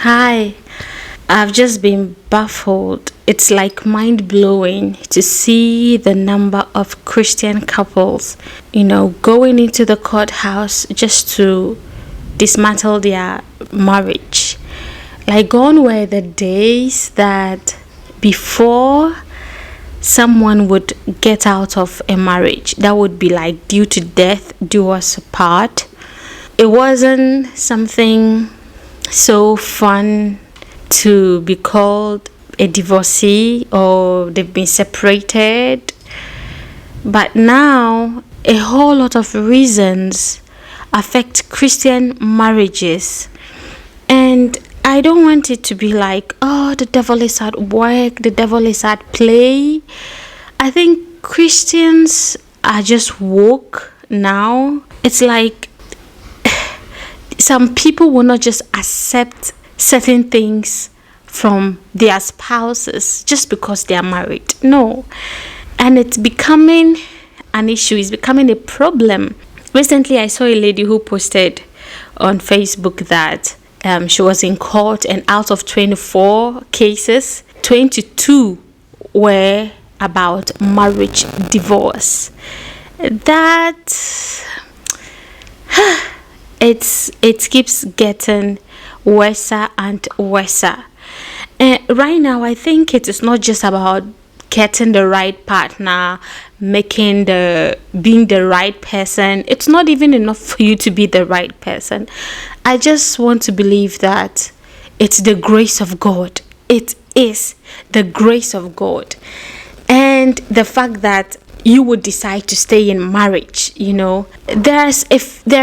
Hi, I've just been baffled. It's like mind blowing to see the number of Christian couples, going into the courthouse just to dismantle their marriage. Like, gone were the days that before someone would get out of a marriage, that would be like due to death, do us apart. It wasn't something so fun to be called a divorcee or they've been separated. But now, a whole lot of reasons affect Christian marriages. And I don't want it to be like, oh, the devil is at work, the devil is at play. I think Christians are just woke now. It's like some people will not just accept certain things from their spouses just because they are married. No. And it's becoming an issue, it's becoming a problem. Recently, I saw a lady who posted on Facebook that she was in court, and out of 24 cases, 22 were about marriage divorce. That it keeps getting worse and worse. Right now, I think it is not just about getting the right partner, being the right person. It's not even enough for you to be the right person. I just want to believe that it's the grace of God. It is the grace of God. And the fact that you would decide to stay in marriage, there are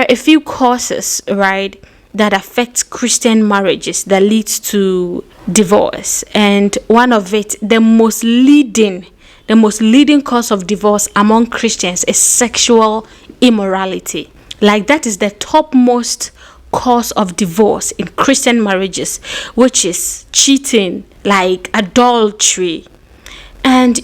a few causes, right, that affects Christian marriages that leads to divorce. And one of it, the most leading cause of divorce among Christians is sexual immorality. Like, that is the topmost cause of divorce in Christian marriages, which is cheating, like adultery. And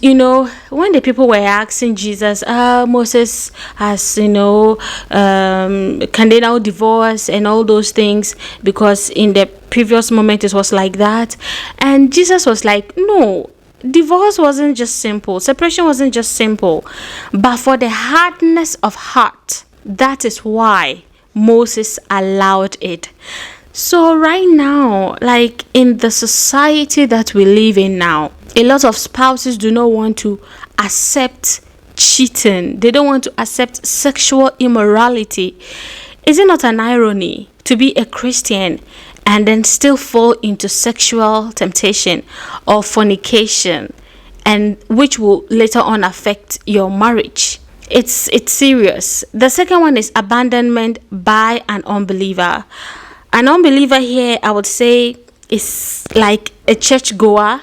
when the people were asking Jesus, Moses has, can they now divorce and all those things, because in the previous moment it was like that. And Jesus was like, no, divorce wasn't just simple, separation wasn't just simple, but for the hardness of heart, that is why Moses allowed it. So right now, like in the society that we live in now, a lot of spouses do not want to accept cheating. They don't want to accept sexual immorality. Is it not an irony to be a Christian and then still fall into sexual temptation or fornication, and which will later on affect your marriage? It's serious. The second one is abandonment by an unbeliever. An unbeliever here, I would say, is like a churchgoer.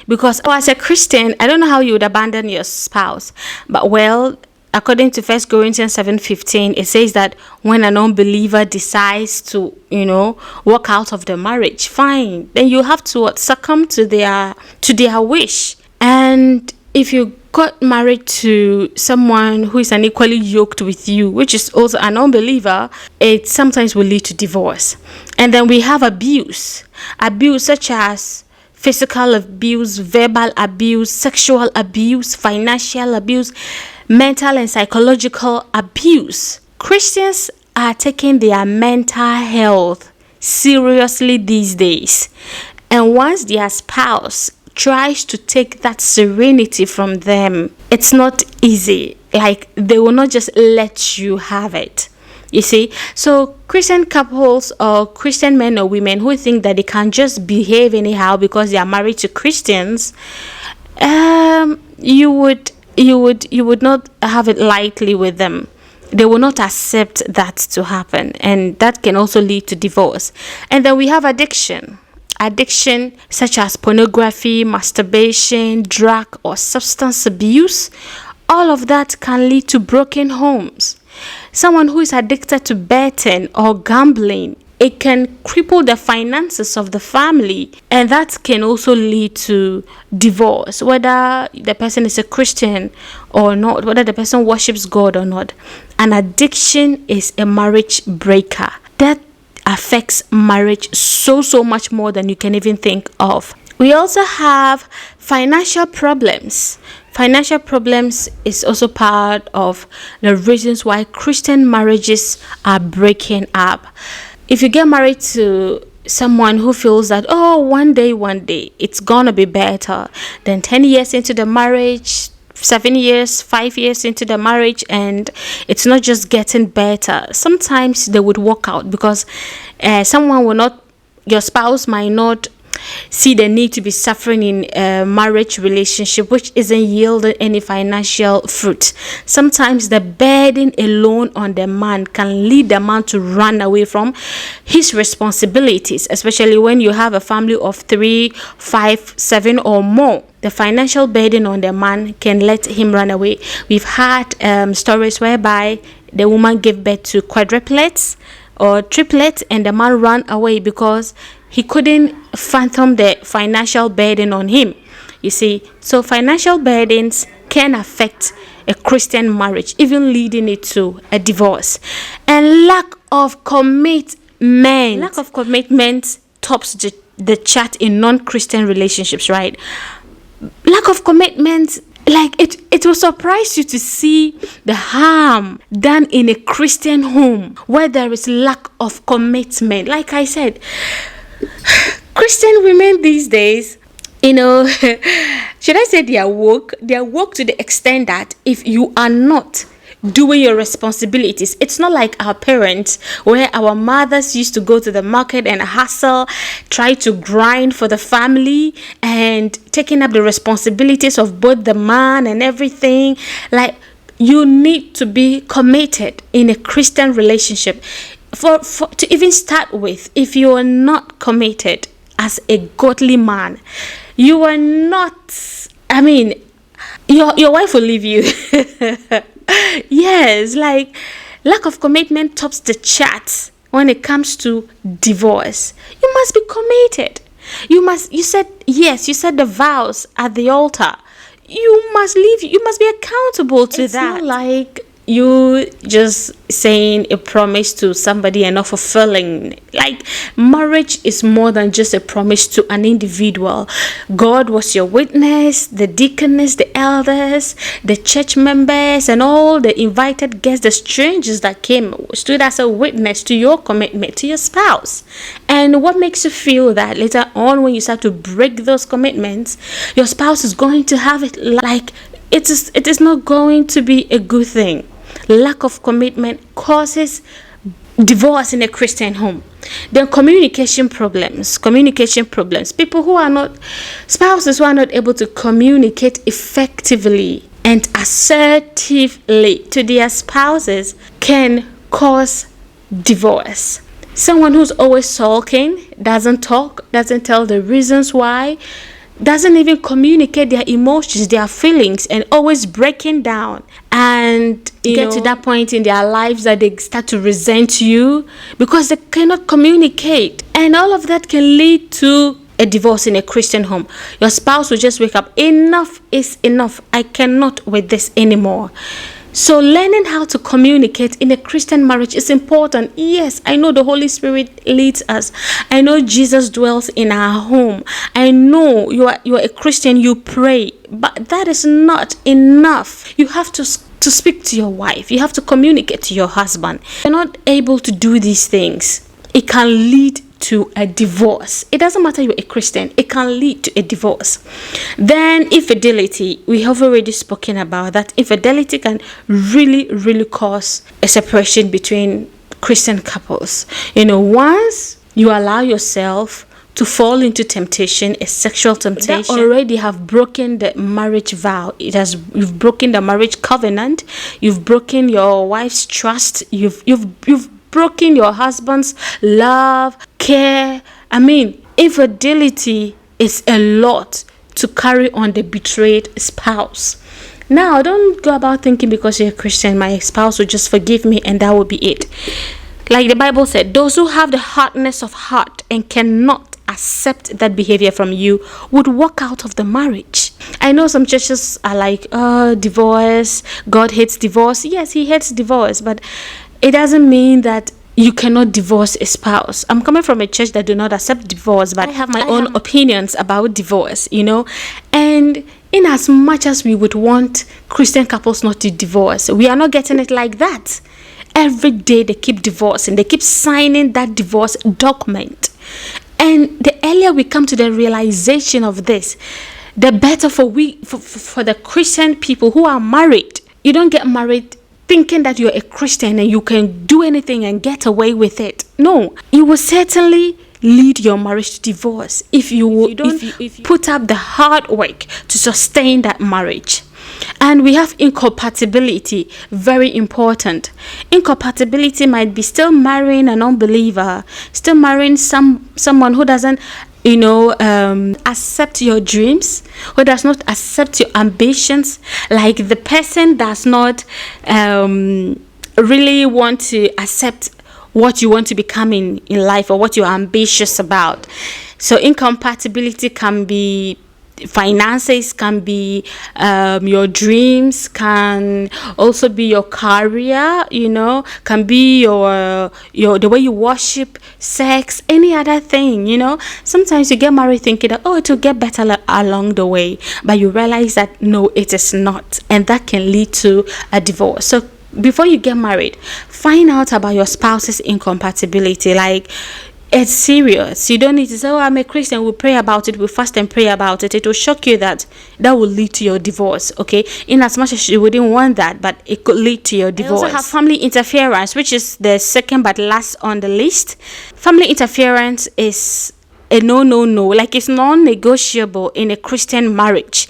Because as a Christian, I don't know how you would abandon your spouse. But according to 1 Corinthians 7:15, it says that when an unbeliever decides to, walk out of the marriage, fine. Then you have to succumb to their wish. And if you got married to someone who is unequally yoked with you, which is also an unbeliever, it sometimes will lead to divorce. And then we have abuse such as physical abuse, verbal abuse, sexual abuse, financial abuse, mental and psychological abuse. Christians are taking their mental health seriously these days. And once their spouse tries to take that serenity from them, it's not easy. Like, they will not just let you have it. You see, so Christian couples or Christian men or women who think that they can just behave anyhow because they are married to Christians, you would not have it lightly with them. They will not accept that to happen, and that can also lead to divorce. And then we have addiction such as pornography, masturbation, drug or substance abuse. All of that can lead to broken homes. Someone who is addicted to betting or gambling, it can cripple the finances of the family, and that can also lead to divorce, whether the person is a Christian or not, whether the person worships God or not. An addiction is a marriage breaker. That affects marriage so much more than you can even think of. We also have financial problems. Financial problems is also part of the reasons why Christian marriages are breaking up. If you get married to someone who feels that, oh, one day it's gonna be better, then 10 years into the marriage, 7 years, 5 years into the marriage, and it's not just getting better, sometimes they would walk out because your spouse might not see the need to be suffering in a marriage relationship which isn't yielding any financial fruit. Sometimes the burden alone on the man can lead the man to run away from his responsibilities, especially when you have a family of 3, 5, 7 or more. The financial burden on the man can let him run away. We've had stories whereby the woman gave birth to quadruplets or triplets, and the man ran away because he couldn't fathom the financial burden on him. You see, so financial burdens can affect a Christian marriage, even leading it to a divorce. And lack of commitment tops the chart in non-Christian relationships, right? Lack of commitment, like it will surprise you to see the harm done in a Christian home where there is lack of commitment. Like I said, Christian women these days, should I say they are woke? They are woke to the extent that if you are not doing your responsibilities, it's not like our parents, where our mothers used to go to the market and hustle, try to grind for the family and taking up the responsibilities of both the man and everything. Like, you need to be committed in a Christian relationship. For to even start with, if you are not committed as a godly man, you are not, your wife will leave you. Yes, like, lack of commitment tops the charts when it comes to divorce. You must be committed. You said the vows at the altar. You must be accountable to that. It's not like you just saying a promise to somebody and not fulfilling. Like, marriage is more than just a promise to an individual. God was your witness, the deaconess, the elders, the church members, and all the invited guests, the strangers that came, stood as a witness to your commitment to your spouse. And what makes you feel that later on, when you start to break those commitments, your spouse is going to have it like it is not going to be a good thing. Lack of commitment causes divorce in a Christian home. Then communication problems. People who are not, spouses who are not able to communicate effectively and assertively to their spouses can cause divorce. Someone who's always sulking, doesn't talk, doesn't tell the reasons why, doesn't even communicate their emotions, their feelings, and always breaking down, and get to that point in their lives that they start to resent you because they cannot communicate, and all of that can lead to a divorce in a Christian home. Your spouse will just wake up, enough is enough, I cannot with this anymore. So learning how to communicate in a Christian marriage is important. Yes, I know the Holy Spirit leads us. I know Jesus dwells in our home. I know you are a Christian, you pray. But that is not enough. You have to speak to your wife. You have to communicate to your husband. If you're not able to do these things, it can lead to a divorce. It doesn't matter you're a Christian, it can lead to a divorce. Then infidelity, we have already spoken about that. Infidelity can really cause a separation between Christian couples. Once you allow yourself to fall into temptation, a sexual temptation, that already have broken the marriage vow. You've broken the marriage covenant. You've broken your wife's trust. You've broken your husband's love, care. Infidelity is a lot to carry on the betrayed spouse. Now, don't go about thinking because you're a Christian, my spouse will just forgive me and that will be it. Like the Bible said, those who have the hardness of heart and cannot accept that behavior from you would walk out of the marriage. I know some churches are like, divorce, God hates divorce. Yes, he hates divorce, but it doesn't mean that you cannot divorce a spouse. I'm coming from a church that do not accept divorce, but I have my own opinions about divorce, and in as much as we would want Christian couples not to divorce, we are not getting it like that. Every day they keep divorcing, they keep signing that divorce document. And the earlier we come to the realization of this, the better for the Christian people who are married. You don't get married thinking that you're a Christian and you can do anything and get away with it. No, you will certainly lead your marriage to divorce if you put up the hard work to sustain that marriage. And we have incompatibility, very important. Incompatibility might be still marrying an unbeliever, still marrying someone who doesn't accept your dreams, who does not accept your ambitions. Like the person does not really want to accept what you want to become in life or what you're ambitious about. So incompatibility can be finances, can be your dreams, can also be your career, can be your the way you worship, sex, any other thing. Sometimes you get married thinking that it will get better along the way, but you realize that no, it is not, and that can lead to a divorce. So before you get married, find out about your spouse's incompatibility. Like, it's serious. You don't need to say, I'm a Christian, we'll pray about it, we'll fast and pray about it. It will shock you that will lead to your divorce, okay? In as much as you wouldn't want that, but it could lead to your divorce. We also have family interference, which is the second but last on the list. Family interference is a no. Like, it's non-negotiable in a Christian marriage.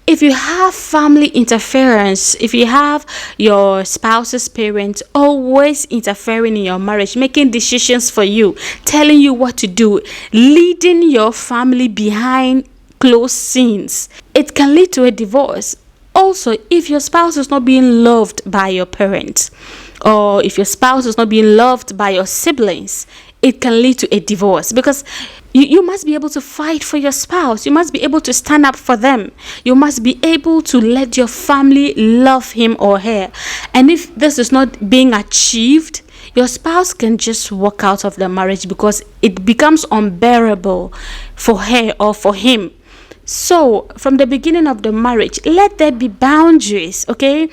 If you have family interference, if you have your spouse's parents always interfering in your marriage, making decisions for you, telling you what to do, leading your family behind closed scenes, it can lead to a divorce. Also, if your spouse is not being loved by your parents, or if your spouse is not being loved by your siblings, it can lead to a divorce, because you must be able to fight for your spouse. You must be able to stand up for them. You must be able to let your family love him or her. And if this is not being achieved, your spouse can just walk out of the marriage because it becomes unbearable for her or for him. So from the beginning of the marriage, let there be boundaries, okay?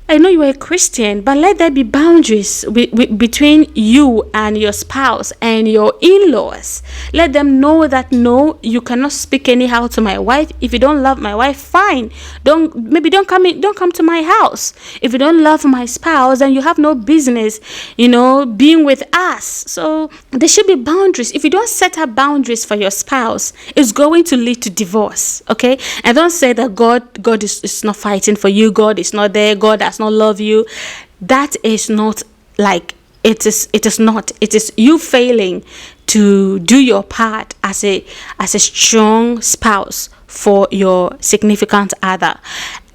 I know you are a Christian, but let there be boundaries between you and your spouse and your in-laws. Let them know that no, you cannot speak anyhow to my wife. If you don't love my wife, fine. Don't come to my house. If you don't love my spouse, then you have no business, being with us. So there should be boundaries. If you don't set up boundaries for your spouse, it's going to lead to divorce. Okay? And don't say that God is not fighting for you. God is not there. God does not love you. That is not like it is not. It is you failing to do your part as a strong spouse for your significant other.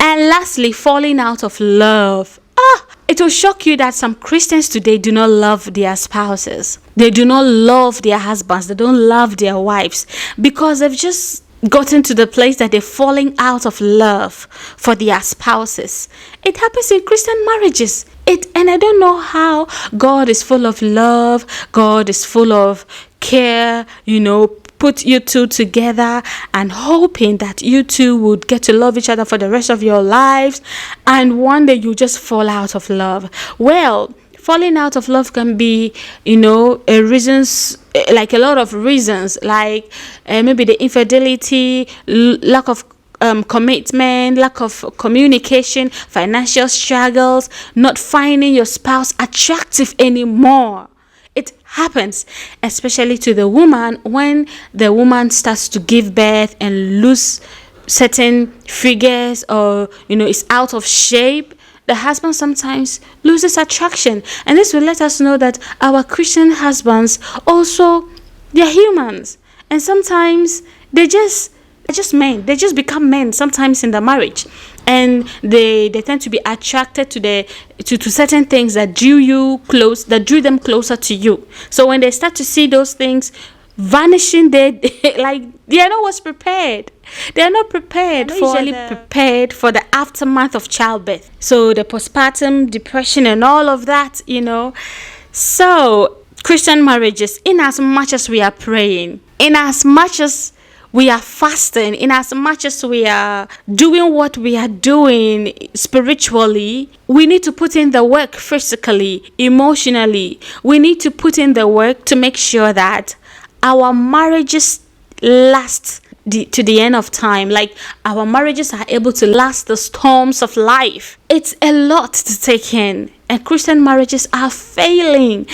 And lastly, falling out of love. It will shock you that some Christians today do not love their spouses. They do not love their husbands. They don't love their wives because they've just gotten to the place that they're falling out of love for their spouses. It happens in Christian marriages. And I don't know how. God is full of love. God is full of care, put you two together and hoping that you two would get to love each other for the rest of your lives, and one day you just fall out of love. Well, falling out of love can be, reasons, like a lot of reasons, like maybe the infidelity, lack of commitment, lack of communication, financial struggles, not finding your spouse attractive anymore. It happens, especially to the woman, when the woman starts to give birth and lose certain figures, or is out of shape. The husband sometimes loses attraction, and this will let us know that our Christian husbands also, they're humans, and sometimes they're just men. They just become men sometimes in the marriage, and they tend to be attracted to certain things that drew them closer to you. So when they start to see those things vanishing, they are not prepared. They are not prepared prepared for the aftermath of childbirth. So the postpartum depression and all of that, So, Christian marriages, in as much as we are praying, in as much as we are fasting, in as much as we are doing what we are doing spiritually, we need to put in the work physically, emotionally. We need to put in the work to make sure that our marriages last to the end of time. Like, our marriages are able to last the storms of life. It's a lot to take in, and Christian marriages are failing.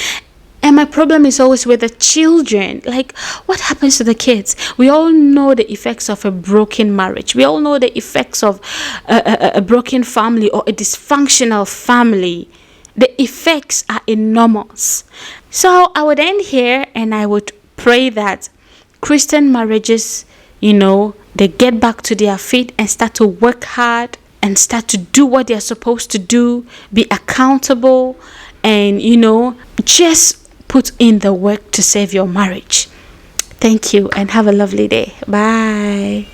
And my problem is always with the children. Like, what happens to the kids? We all know the effects of a broken marriage. We all know the effects of a broken family or a dysfunctional family. The effects are enormous. So I would end here, and I would pray that Christian marriages, they get back to their feet and start to work hard and start to do what they're supposed to do, be accountable, and, just put in the work to save your marriage. Thank you, and have a lovely day. Bye.